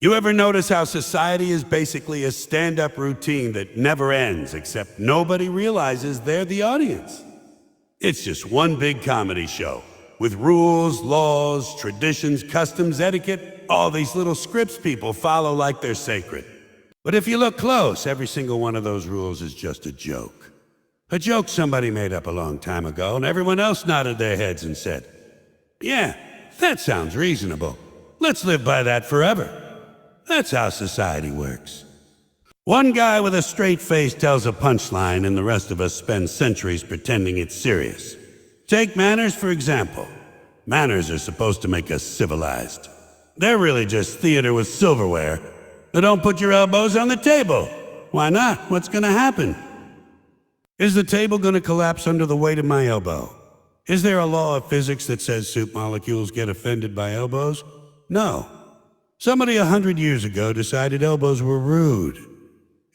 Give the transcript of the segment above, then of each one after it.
You ever notice how society is basically a stand-up routine that never ends, except nobody realizes they're the audience? It's just one big comedy show, with rules, laws, traditions, customs, etiquette, all these little scripts people follow like they're sacred. But if you look close, every single one of those rules is just a joke. A joke somebody made up a long time ago, and everyone else nodded their heads and said, "Yeah, that sounds reasonable. Let's live by that forever." That's how society works. One guy with a straight face tells a punchline, and the rest of us spend centuries pretending it's serious. Take manners, for example. Manners are supposed to make us civilized. They're really just theater with silverware. Now don't put your elbows on the table. Why not? What's gonna happen? Is the table gonna collapse under the weight of my elbow? Is there a law of physics that says soup molecules get offended by elbows? No. Somebody 100 years ago decided elbows were rude.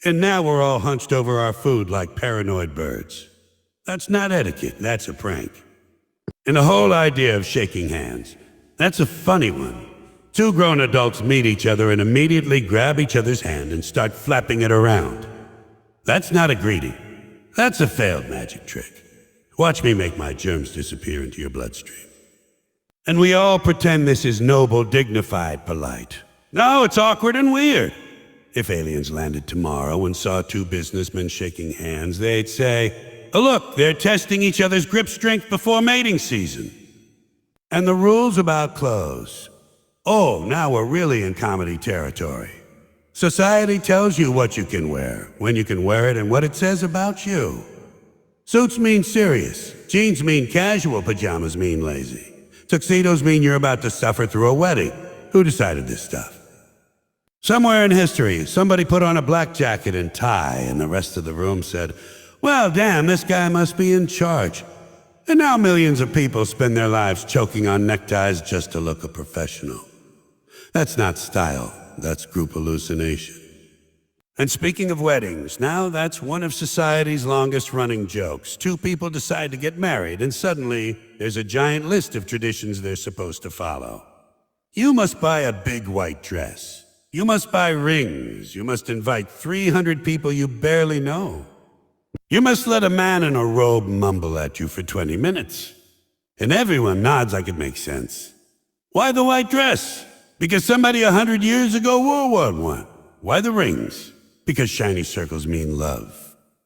And now we're all hunched over our food like paranoid birds. That's not etiquette, that's a prank. And the whole idea of shaking hands, that's a funny one. Two grown adults meet each other and immediately grab each other's hand and start flapping it around. That's not a greeting. That's a failed magic trick. Watch me make my germs disappear into your bloodstream. And we all pretend this is noble, dignified, polite. No, it's awkward and weird. If aliens landed tomorrow and saw two businessmen shaking hands, they'd say, "Oh, look, they're testing each other's grip strength before mating season." And the rules about clothes. Oh, now we're really in comedy territory. Society tells you what you can wear, when you can wear it, and what it says about you. Suits mean serious. Jeans mean casual. Pajamas mean lazy. Tuxedos mean you're about to suffer through a wedding. Who decided this stuff? Somewhere in history, somebody put on a black jacket and tie, and the rest of the room said, "Well, damn, this guy must be in charge." And now millions of people spend their lives choking on neckties just to look a professional. That's not style, that's group hallucination. And speaking of weddings, now that's one of society's longest-running jokes. Two people decide to get married, and suddenly there's a giant list of traditions they're supposed to follow. You must buy a big white dress. You must buy rings. You must invite 300 people you barely know. You must let a man in a robe mumble at you for 20 minutes. And everyone nods like it makes sense. Why the white dress? Because somebody 100 years ago wore one. Why the rings? Because shiny circles mean love.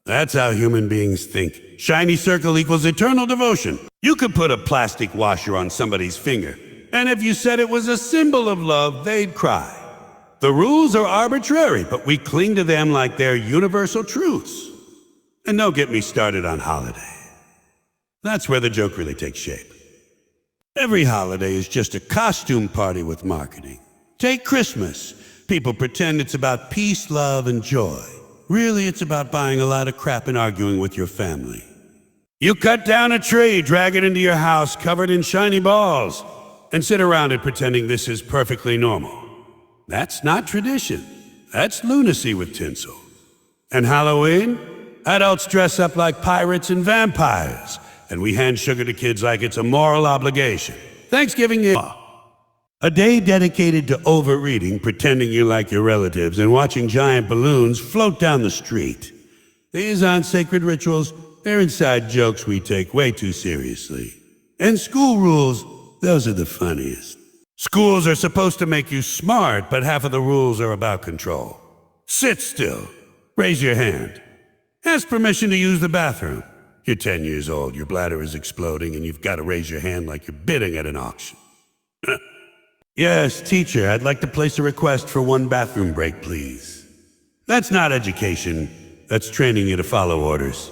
That's how human beings think. Shiny circle equals eternal devotion. You could put a plastic washer on somebody's finger, and if you said it was a symbol of love, they'd cry. The rules are arbitrary, but we cling to them like they're universal truths. And don't get me started on holiday. That's where the joke really takes shape. Every holiday is just a costume party with marketing. Take Christmas. People pretend it's about peace, love, and joy. Really, it's about buying a lot of crap and arguing with your family. You cut down a tree, drag it into your house covered in shiny balls, and sit around it pretending this is perfectly normal. That's not tradition. That's lunacy with tinsel. And Halloween? Adults dress up like pirates and vampires, and we hand sugar to kids like it's a moral obligation. Thanksgiving is a day dedicated to overeating, pretending you like your relatives, and watching giant balloons float down the street. These aren't sacred rituals. They're inside jokes we take way too seriously. And school rules, those are the funniest. Schools are supposed to make you smart, but half of the rules are about control. Sit still. Raise your hand. Ask permission to use the bathroom. You're 10 years old, your bladder is exploding, and you've got to raise your hand like you're bidding at an auction. Yes, teacher, I'd like to place a request for one bathroom break, please. That's not education. That's training you to follow orders.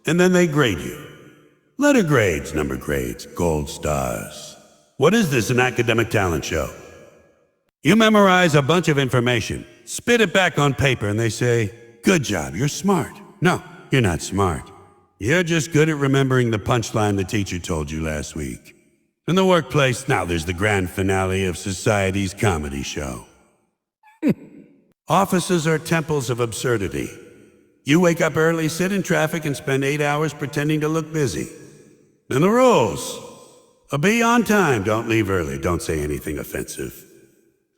And then they grade you. Letter grades, number grades, gold stars. What is this, an academic talent show? You memorize a bunch of information, spit it back on paper, and they say, "Good job, you're smart." No, you're not smart. You're just good at remembering the punchline the teacher told you last week. In the workplace, now there's the grand finale of society's comedy show. Offices are temples of absurdity. You wake up early, sit in traffic, and spend 8 hours pretending to look busy. And the rules. Be on time, don't leave early, don't say anything offensive.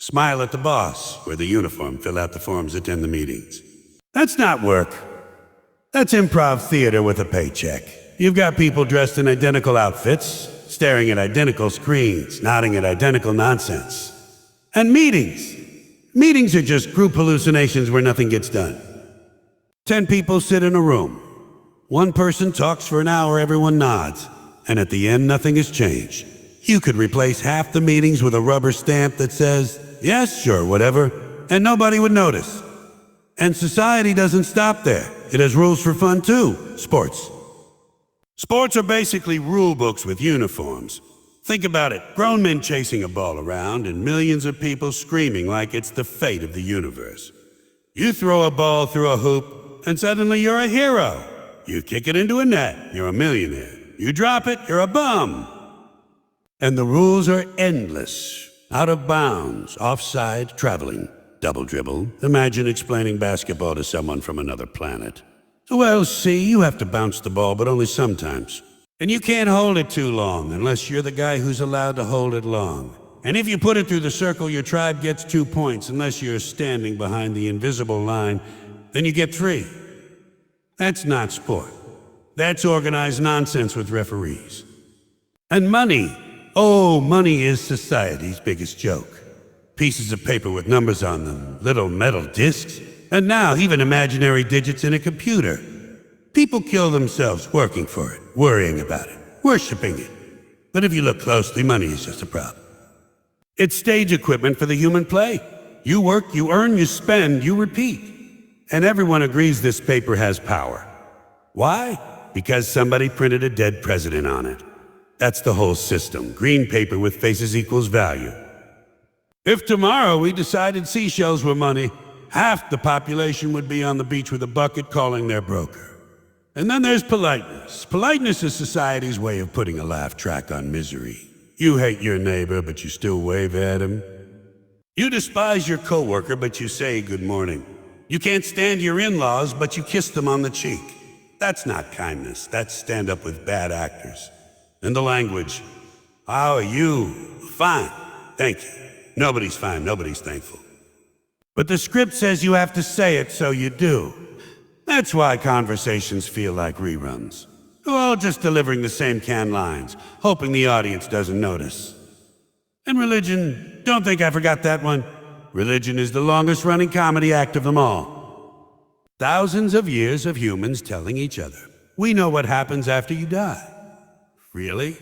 Smile at the boss, wear the uniform, fill out the forms, attend the meetings. That's not work. That's improv theater with a paycheck. You've got people dressed in identical outfits, staring at identical screens, nodding at identical nonsense. And meetings. Meetings are just group hallucinations where nothing gets done. 10 people sit in a room. One person talks for an hour, everyone nods. And at the end, nothing has changed. You could replace half the meetings with a rubber stamp that says, yes, sure, whatever, and nobody would notice. And society doesn't stop there. It has rules for fun too. Sports. Sports are basically rule books with uniforms. Think about it. Grown men chasing a ball around and millions of people screaming like it's the fate of the universe. You throw a ball through a hoop and suddenly you're a hero. You kick it into a net, you're a millionaire. You drop it, you're a bum. And the rules are endless. Out of bounds, offside, traveling, double dribble. Imagine explaining basketball to someone from another planet. Well, see, you have to bounce the ball, but only sometimes. And you can't hold it too long unless you're the guy who's allowed to hold it long. And if you put it through the circle, your tribe gets 2 points unless you're standing behind the invisible line. Then you get 3. That's not sport. That's organized nonsense with referees. And money. Oh, money is society's biggest joke. Pieces of paper with numbers on them, little metal discs, and now even imaginary digits in a computer. People kill themselves working for it, worrying about it, worshiping it. But if you look closely, money is just a prop. It's stage equipment for the human play. You work, you earn, you spend, you repeat. And everyone agrees this paper has power. Why? Because somebody printed a dead president on it. That's the whole system. Green paper with faces equals value. If tomorrow we decided seashells were money, half the population would be on the beach with a bucket calling their broker. And then there's politeness. Politeness is society's way of putting a laugh track on misery. You hate your neighbor, but you still wave at him. You despise your coworker, but you say good morning. You can't stand your in-laws, but you kiss them on the cheek. That's not kindness. That's stand up with bad actors. And the language. How are you? Fine. Thank you. Nobody's fine. Nobody's thankful. But the script says you have to say it, so you do. That's why conversations feel like reruns. We're all just delivering the same canned lines, hoping the audience doesn't notice. And religion, don't think I forgot that one. Religion is the longest running comedy act of them all. Thousands of years of humans telling each other, we know what happens after you die. Really?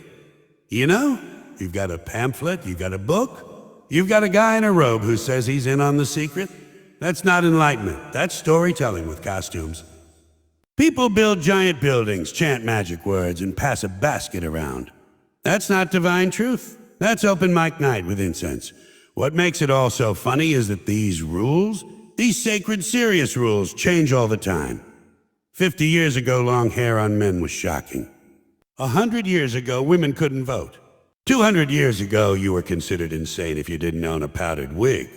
You know, you've got a pamphlet, you've got a book, you've got a guy in a robe who says he's in on the secret. That's not enlightenment, that's storytelling with costumes. People build giant buildings, chant magic words, and pass a basket around. That's not divine truth. That's open mic night with incense. What makes it all so funny is that these rules, these sacred, serious rules, change all the time. 50 years ago, long hair on men was shocking. 100 years ago, women couldn't vote. 200 years ago, you were considered insane if you didn't own a powdered wig.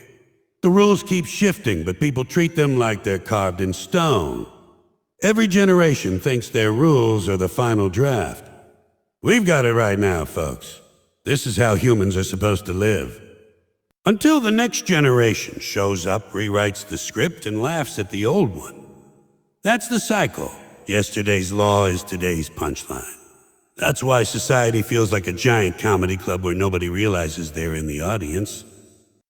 The rules keep shifting, but people treat them like they're carved in stone. Every generation thinks their rules are the final draft. We've got it right now, folks. This is how humans are supposed to live. Until the next generation shows up, rewrites the script, and laughs at the old one. That's the cycle. Yesterday's law is today's punchline. That's why society feels like a giant comedy club where nobody realizes they're in the audience.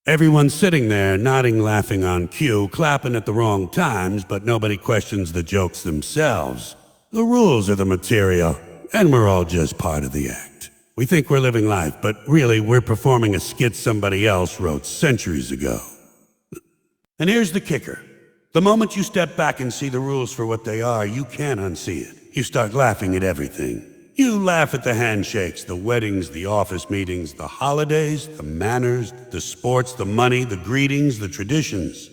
Everyone's sitting there, nodding, laughing on cue, clapping at the wrong times, but nobody questions the jokes themselves. The rules are the material, and we're all just part of the act. We think we're living life, but really we're performing a skit somebody else wrote centuries ago. And here's the kicker. The moment you step back and see the rules for what they are, you can't unsee it. You start laughing at everything. You laugh at the handshakes, the weddings, the office meetings, the holidays, the manners, the sports, the money, the greetings, the traditions.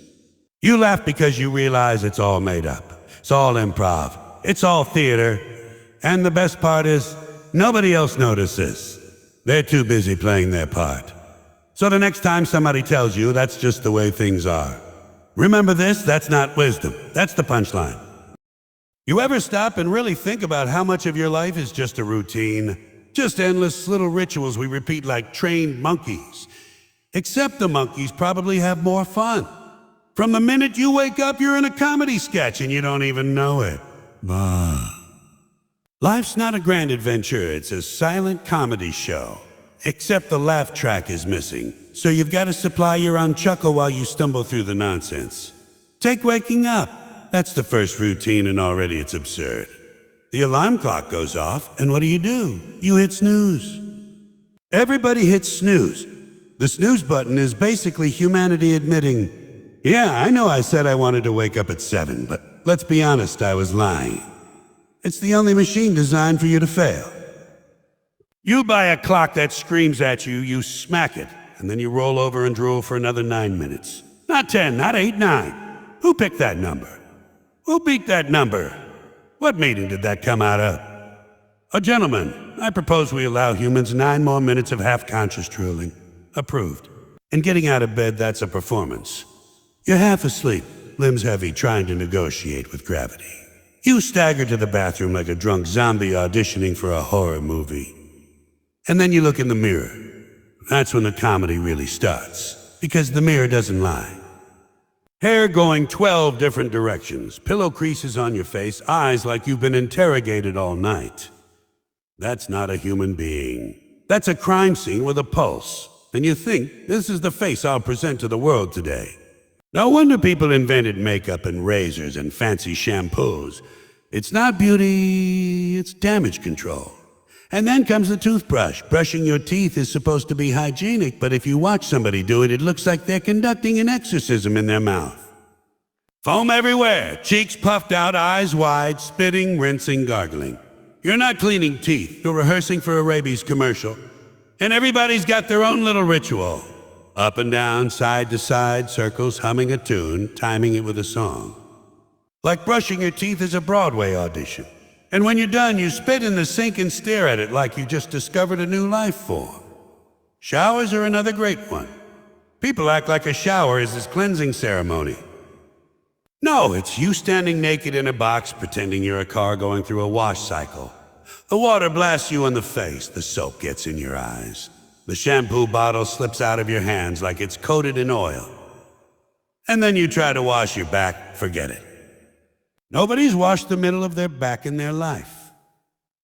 You laugh because you realize it's all made up. It's all improv. It's all theater. And the best part is, nobody else notices. They're too busy playing their part. So the next time somebody tells you that's just the way things are, remember this, that's not wisdom. That's the punchline. You ever stop and really think about how much of your life is just a routine? Just endless little rituals we repeat like trained monkeys. Except the monkeys probably have more fun. From the minute you wake up, you're in a comedy sketch and you don't even know it. Life's not a grand adventure, it's a silent comedy show. Except the laugh track is missing, so you've got to supply your own chuckle while you stumble through the nonsense. Take waking up. That's the first routine and already it's absurd. The alarm clock goes off, and what do? You hit snooze. Everybody hits snooze. The snooze button is basically humanity admitting, yeah, I know I said I wanted to wake up at 7, but let's be honest, I was lying. It's the only machine designed for you to fail. You buy a clock that screams at you, you smack it, and then you roll over and drool for another 9 minutes. Not 10, not 8, 9. Who picked that number? Who beat that number? What meeting did that come out of? Gentlemen, I propose we allow humans 9 more minutes of half-conscious drooling. Approved. And getting out of bed, that's a performance. You're half asleep, limbs heavy, trying to negotiate with gravity. You stagger to the bathroom like a drunk zombie auditioning for a horror movie. And then you look in the mirror. That's when the comedy really starts, because the mirror doesn't lie. Hair going 12 different directions, pillow creases on your face, eyes like you've been interrogated all night. That's not a human being. That's a crime scene with a pulse. And you think, this is the face I'll present to the world today. No wonder people invented makeup and razors and fancy shampoos. It's not beauty, it's damage control. And then comes the toothbrush. Brushing your teeth is supposed to be hygienic, but if you watch somebody do it, it looks like they're conducting an exorcism in their mouth. Foam everywhere, cheeks puffed out, eyes wide, spitting, rinsing, gargling. You're not cleaning teeth, you're rehearsing for a rabies commercial. And everybody's got their own little ritual. Up and down, side to side, circles, humming a tune, timing it with a song. Like brushing your teeth is a Broadway audition. And when you're done, you spit in the sink and stare at it like you just discovered a new life form. Showers are another great one. People act like a shower is this cleansing ceremony. No, it's you standing naked in a box pretending you're a car going through a wash cycle. The water blasts you in the face, the soap gets in your eyes. The shampoo bottle slips out of your hands like it's coated in oil. And then you try to wash your back, forget it. Nobody's washed the middle of their back in their life.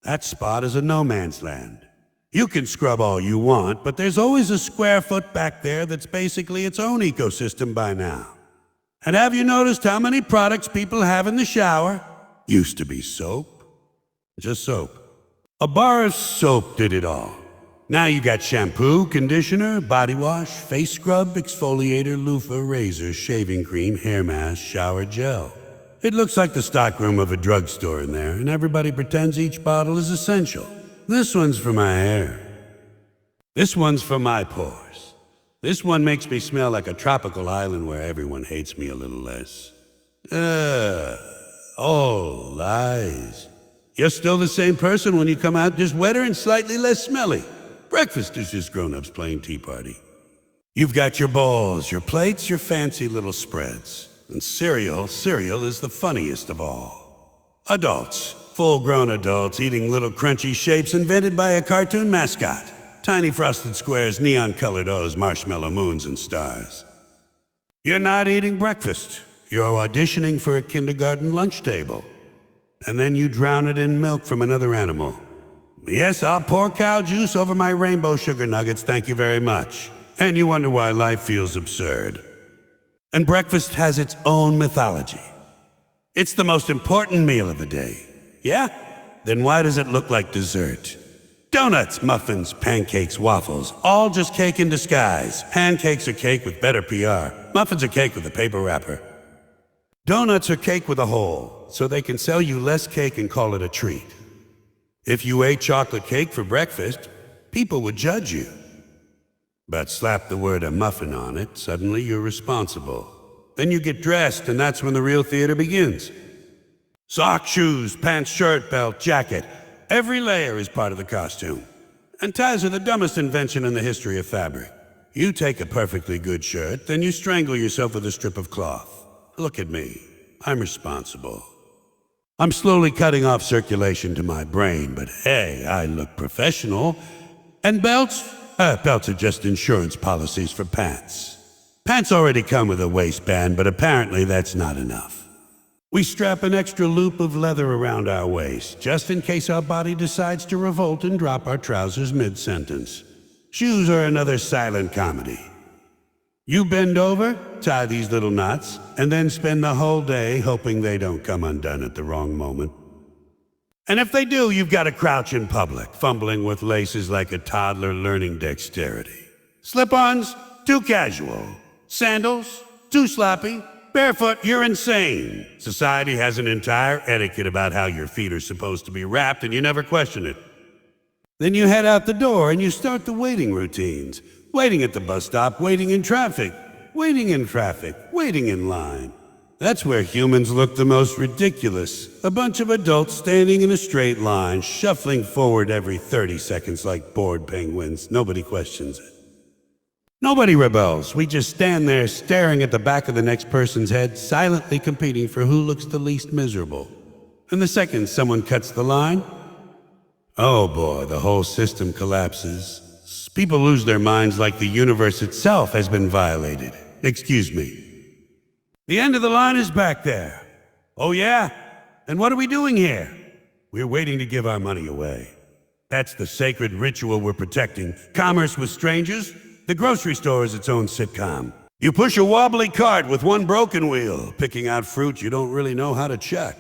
That spot is a no man's land. You can scrub all you want, but there's always a square foot back there that's basically its own ecosystem by now. And have you noticed how many products people have in the shower? Used to be soap. Just soap. A bar of soap did it all. Now you got shampoo, conditioner, body wash, face scrub, exfoliator, loofah, razor, shaving cream, hair mask, shower gel. It looks like the stockroom of a drugstore in there, and everybody pretends each bottle is essential. This one's for my hair. This one's for my pores. This one makes me smell like a tropical island where everyone hates me a little less. All lies. You're still the same person when you come out, just wetter and slightly less smelly. Breakfast is just grown-ups playing tea party. You've got your bowls, your plates, your fancy little spreads. And cereal is the funniest of all. Adults, full-grown adults eating little crunchy shapes invented by a cartoon mascot. Tiny frosted squares, neon-colored O's, marshmallow moons, and stars. You're not eating breakfast. You're auditioning for a kindergarten lunch table. And then you drown it in milk from another animal. Yes, I'll pour cow juice over my rainbow sugar nuggets, thank you very much. And you wonder why life feels absurd. And breakfast has its own mythology. It's the most important meal of the day. Yeah? Then why does it look like dessert? Donuts, muffins, pancakes, waffles, all just cake in disguise. Pancakes are cake with better PR. Muffins are cake with a paper wrapper. Donuts are cake with a hole, so they can sell you less cake and call it a treat. If you ate chocolate cake for breakfast, people would judge you. But slap the word a muffin on it, suddenly you're responsible. Then you get dressed, and that's when the real theater begins. Socks, shoes, pants, shirt, belt, jacket. Every layer is part of the costume. And ties are the dumbest invention in the history of fabric. You take a perfectly good shirt, then you strangle yourself with a strip of cloth. Look at me. I'm responsible. I'm slowly cutting off circulation to my brain, but hey, I look professional. And belts? Belts are just insurance policies for pants. Pants already come with a waistband, but apparently that's not enough. We strap an extra loop of leather around our waist, just in case our body decides to revolt and drop our trousers mid-sentence. Shoes are another silent comedy. You bend over, tie these little knots, and then spend the whole day hoping they don't come undone at the wrong moment. And if they do, you've got to crouch in public, fumbling with laces like a toddler learning dexterity. Slip-ons? Too casual. Sandals? Too sloppy. Barefoot? You're insane. Society has an entire etiquette about how your feet are supposed to be wrapped, and you never question it. Then you head out the door and you start the waiting routines. Waiting at the bus stop, waiting in traffic, waiting in line. That's where humans look the most ridiculous. A bunch of adults standing in a straight line, shuffling forward every 30 seconds like bored penguins. Nobody questions it. Nobody rebels. We just stand there staring at the back of the next person's head, silently competing for who looks the least miserable. And the second someone cuts the line, oh boy, the whole system collapses. People lose their minds like the universe itself has been violated. Excuse me. The end of the line is back there. Oh yeah? And what are we doing here? We're waiting to give our money away. That's the sacred ritual we're protecting. Commerce with strangers? The grocery store is its own sitcom. You push a wobbly cart with one broken wheel, picking out fruit you don't really know how to check.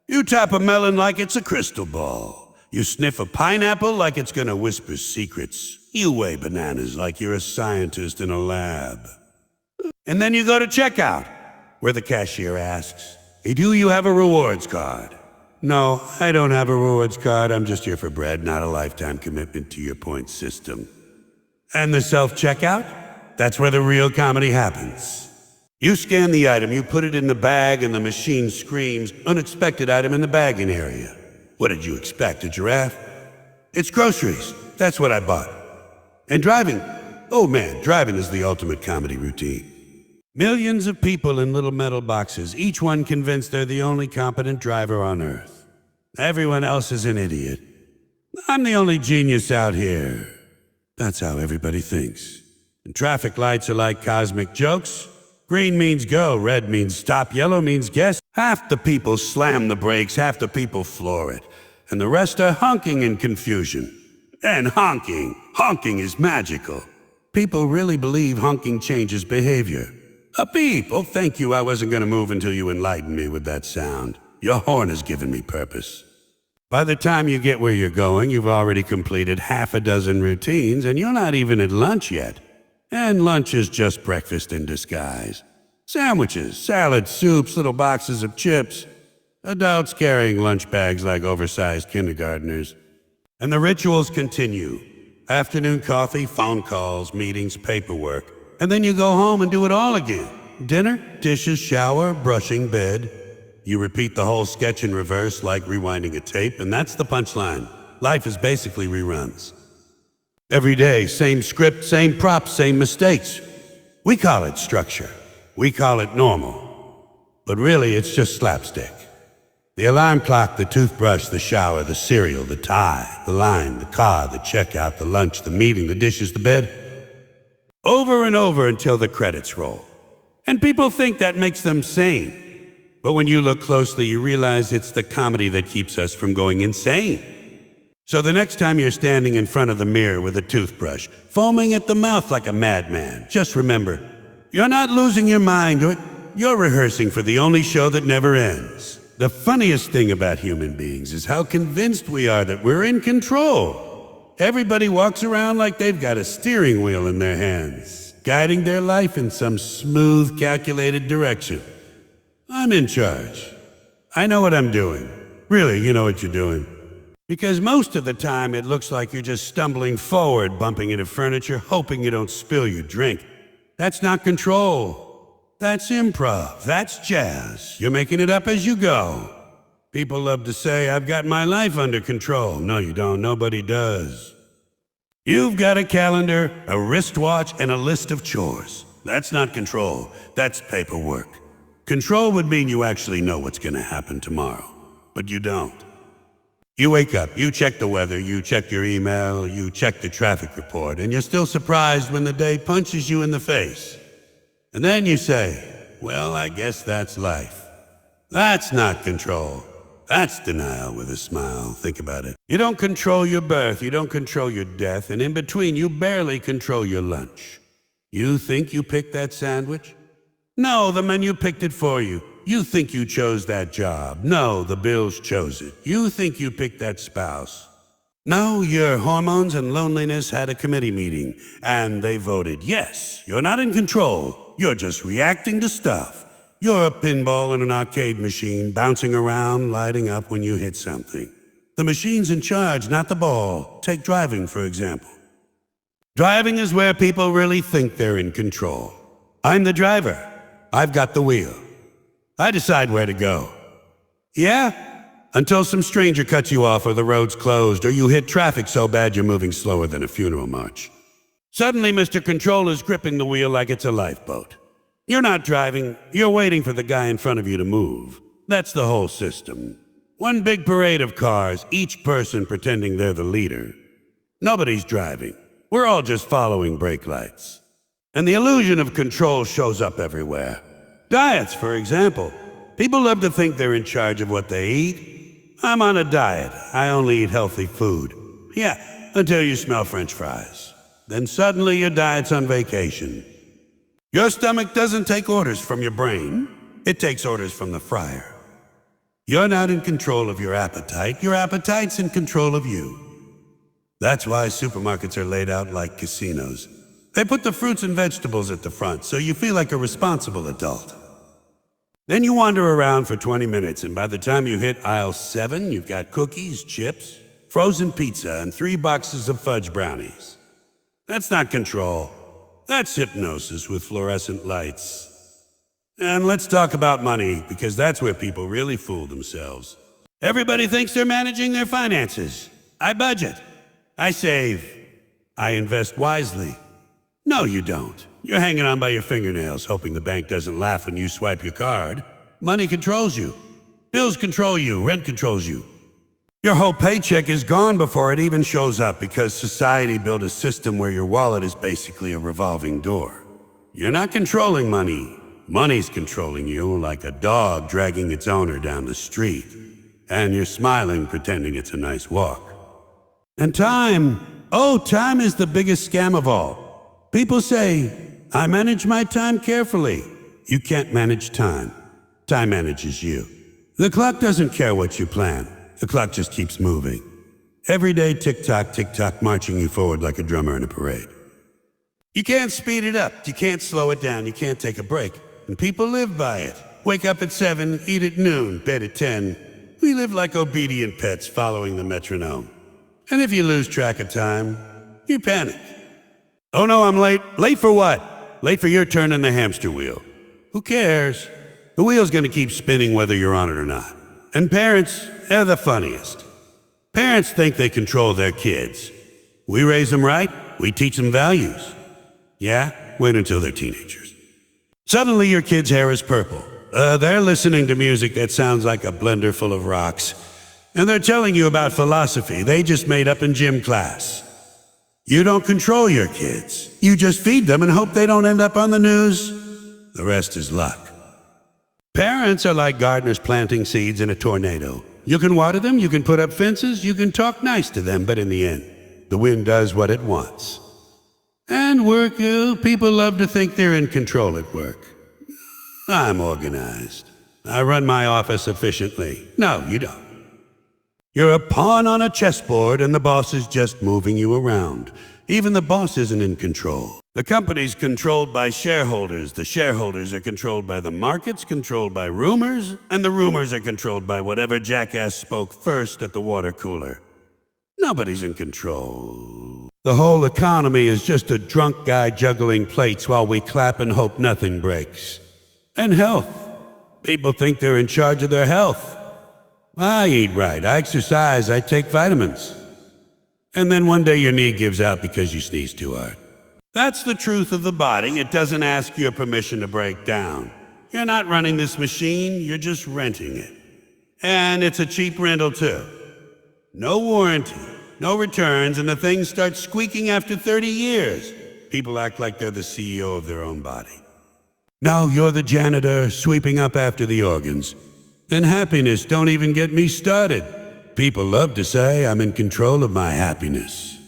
You tap a melon like it's a crystal ball. You sniff a pineapple like it's gonna whisper secrets. You weigh bananas like you're a scientist in a lab. And then you go to checkout, where the cashier asks, hey, do you have a rewards card? No, I don't have a rewards card. I'm just here for bread, not a lifetime commitment to your point system. And the self-checkout? That's where the real comedy happens. You scan the item, you put it in the bag, and the machine screams, unexpected item in the bagging area. What did you expect, a giraffe? It's groceries. That's what I bought. And driving. Oh man, driving is the ultimate comedy routine. Millions of people in little metal boxes, each one convinced they're the only competent driver on Earth. Everyone else is an idiot. I'm the only genius out here. That's how everybody thinks. And traffic lights are like cosmic jokes. Green means go, red means stop, yellow means guess. Half the people slam the brakes, half the people floor it. And the rest are honking in confusion. And honking is magical. People really believe honking changes behavior. A beep! Oh, thank you, I wasn't gonna move until you enlightened me with that sound. Your horn has given me purpose. By the time you get where you're going, you've already completed half a dozen routines, and you're not even at lunch yet. And lunch is just breakfast in disguise. Sandwiches, salads, soups, little boxes of chips. Adults carrying lunch bags like oversized kindergartners. And the rituals continue. Afternoon coffee, phone calls, meetings, paperwork. And then you go home and do it all again. Dinner, dishes, shower, brushing, bed. You repeat the whole sketch in reverse like rewinding a tape, and that's the punchline. Life is basically reruns. Every day, same script, same props, same mistakes. We call it structure. We call it normal. But really, it's just slapstick. The alarm clock, the toothbrush, the shower, the cereal, the tie, the line, the car, the checkout, the lunch, the meeting, the dishes, the bed. Over and over until the credits roll. And people think that makes them sane. But when you look closely, you realize it's the comedy that keeps us from going insane. So the next time you're standing in front of the mirror with a toothbrush, foaming at the mouth like a madman, just remember, you're not losing your mind, you're rehearsing for the only show that never ends. The funniest thing about human beings is how convinced we are that we're in control. Everybody walks around like they've got a steering wheel in their hands, guiding their life in some smooth, calculated direction. I'm in charge. I know what I'm doing. Really, you know what you're doing. Because most of the time it looks like you're just stumbling forward, bumping into furniture, hoping you don't spill your drink. That's not control. That's improv. That's jazz. You're making it up as you go. People love to say, I've got my life under control. No, you don't. Nobody does. You've got a calendar, a wristwatch, and a list of chores. That's not control. That's paperwork. Control would mean you actually know what's going to happen tomorrow. But you don't. You wake up, you check the weather, you check your email, you check the traffic report, and you're still surprised when the day punches you in the face. And then you say, well, I guess that's life. That's not control. That's denial with a smile. Think about it. You don't control your birth, you don't control your death, and in between, you barely control your lunch. You think you picked that sandwich? No, the menu picked it for you. You think you chose that job. No, the bills chose it. You think you picked that spouse. No, your hormones and loneliness had a committee meeting, and they voted yes. You're not in control. You're just reacting to stuff. You're a pinball in an arcade machine, bouncing around, lighting up when you hit something. The machine's in charge, not the ball. Take driving, for example. Driving is where people really think they're in control. I'm the driver. I've got the wheel. I decide where to go. Yeah? Until some stranger cuts you off or the road's closed or you hit traffic so bad you're moving slower than a funeral march. Suddenly, Mr. Controller's gripping the wheel like it's a lifeboat. You're not driving, you're waiting for the guy in front of you to move. That's the whole system. One big parade of cars, each person pretending they're the leader. Nobody's driving. We're all just following brake lights. And the illusion of control shows up everywhere. Diets, for example. People love to think they're in charge of what they eat. I'm on a diet. I only eat healthy food. Yeah, until you smell French fries. Then suddenly your diet's on vacation. Your stomach doesn't take orders from your brain. It takes orders from the fryer. You're not in control of your appetite. Your appetite's in control of you. That's why supermarkets are laid out like casinos. They put the fruits and vegetables at the front, so you feel like a responsible adult. Then you wander around for 20 minutes, and by the time you hit aisle 7, you've got cookies, chips, frozen pizza, and 3 boxes of fudge brownies. That's not control. That's hypnosis with fluorescent lights. And let's talk about money, because that's where people really fool themselves. Everybody thinks they're managing their finances. I budget. I save. I invest wisely. No, you don't. You're hanging on by your fingernails, hoping the bank doesn't laugh when you swipe your card. Money controls you. Bills control you. Rent controls you. Your whole paycheck is gone before it even shows up because society built a system where your wallet is basically a revolving door. You're not controlling money. Money's controlling you like a dog dragging its owner down the street. And you're smiling, pretending it's a nice walk. And time is the biggest scam of all. People say, I manage my time carefully. You can't manage time. Time manages you. The clock doesn't care what you plan. The clock just keeps moving. Every day, tick-tock, tick-tock, marching you forward like a drummer in a parade. You can't speed it up. You can't slow it down. You can't take a break. And people live by it. Wake up at 7, eat at noon, bed at 10. We live like obedient pets following the metronome. And if you lose track of time, you panic. Oh no, I'm late. Late for what? Late for your turn in the hamster wheel. Who cares? The wheel's gonna keep spinning whether you're on it or not. And parents, they're the funniest. Parents think they control their kids. We raise them right, we teach them values. Yeah? Wait until they're teenagers. Suddenly your kid's hair is purple. They're listening to music that sounds like a blender full of rocks. And they're telling you about philosophy they just made up in gym class. You don't control your kids. You just feed them and hope they don't end up on the news. The rest is luck. Parents are like gardeners planting seeds in a tornado. You can water them, you can put up fences, you can talk nice to them, but in the end, the wind does what it wants. And work, people love to think they're in control at work. I'm organized. I run my office efficiently. No, you don't. You're a pawn on a chessboard and the boss is just moving you around. Even the boss isn't in control. The company's controlled by shareholders. The shareholders are controlled by the markets, controlled by rumors, and the rumors are controlled by whatever jackass spoke first at the water cooler. Nobody's in control. The whole economy is just a drunk guy juggling plates while we clap and hope nothing breaks. And health. People think they're in charge of their health. I eat right, I exercise, I take vitamins. And then one day your knee gives out because you sneeze too hard. That's the truth of the body. It doesn't ask your permission to break down. You're not running this machine, you're just renting it. And it's a cheap rental too. No warranty, no returns, and the things start squeaking after 30 years. People act like they're the CEO of their own body. Now you're the janitor sweeping up after the organs. And happiness don't even get me started. People love to say I'm in control of my happiness.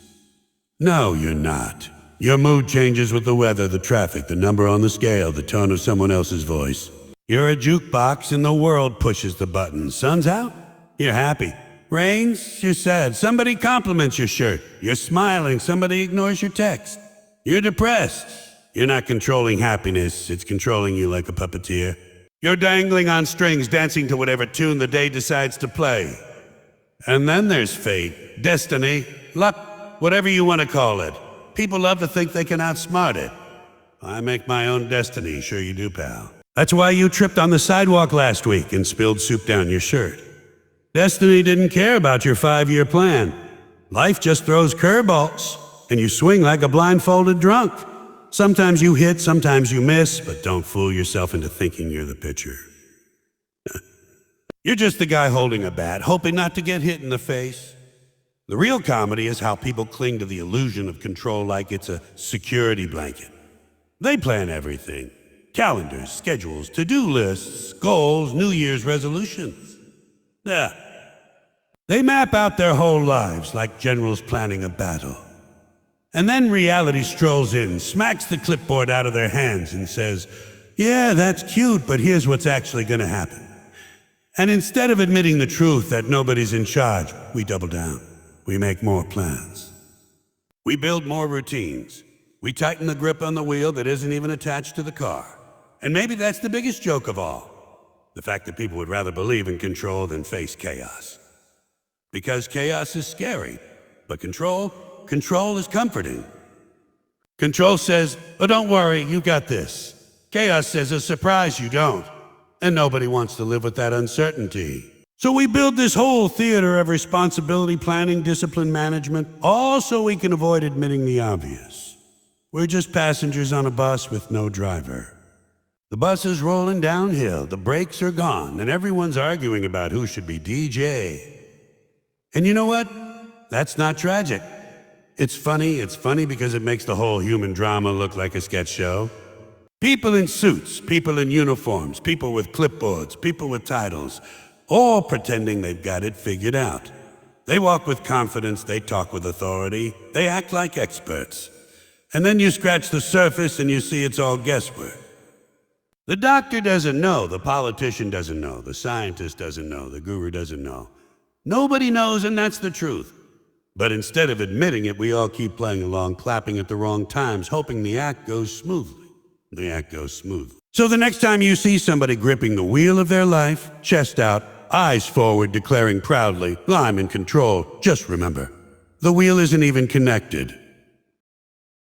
No, you're not. Your mood changes with the weather, the traffic, the number on the scale, the tone of someone else's voice. You're a jukebox and the world pushes the button. Sun's out? You're happy. Rains? You're sad. Somebody compliments your shirt. You're smiling. Somebody ignores your text. You're depressed. You're not controlling happiness. It's controlling you like a puppeteer. You're dangling on strings, dancing to whatever tune the day decides to play. And then there's fate, destiny, luck, whatever you want to call it. People love to think they can outsmart it. I make my own destiny, sure you do, pal. That's why you tripped on the sidewalk last week and spilled soup down your shirt. Destiny didn't care about your 5-year plan. Life just throws curveballs, and you swing like a blindfolded drunk. Sometimes you hit, sometimes you miss, but don't fool yourself into thinking you're the pitcher. You're just the guy holding a bat, hoping not to get hit in the face. The real comedy is how people cling to the illusion of control like it's a security blanket. They plan everything. Calendars, schedules, to-do lists, goals, New Year's resolutions. Yeah. They map out their whole lives like generals planning a battle. And then reality strolls in, smacks the clipboard out of their hands and says, yeah, that's cute, but here's what's actually going to happen. And instead of admitting the truth that nobody's in charge, we double down. We make more plans. We build more routines. We tighten the grip on the wheel that isn't even attached to the car. And maybe that's the biggest joke of all. The fact that people would rather believe in control than face chaos. Because chaos is scary, but control is comforting. Control says, oh, don't worry, you got this. Chaos says, a surprise, you don't. And nobody wants to live with that uncertainty. So we build this whole theater of responsibility planning, discipline management, all so we can avoid admitting the obvious. We're just passengers on a bus with no driver. The bus is rolling downhill, the brakes are gone, and everyone's arguing about who should be DJ. And you know what? That's not tragic. It's funny because it makes the whole human drama look like a sketch show. People in suits, people in uniforms, people with clipboards, people with titles, all pretending they've got it figured out. They walk with confidence, they talk with authority, they act like experts. And then you scratch the surface and you see it's all guesswork. The doctor doesn't know, the politician doesn't know, the scientist doesn't know, the guru doesn't know. Nobody knows, and that's the truth. But instead of admitting it, we all keep playing along, clapping at the wrong times, hoping the act goes smoothly. The act goes smoothly. So the next time you see somebody gripping the wheel of their life, chest out, eyes forward, declaring proudly, I'm in control, just remember, the wheel isn't even connected.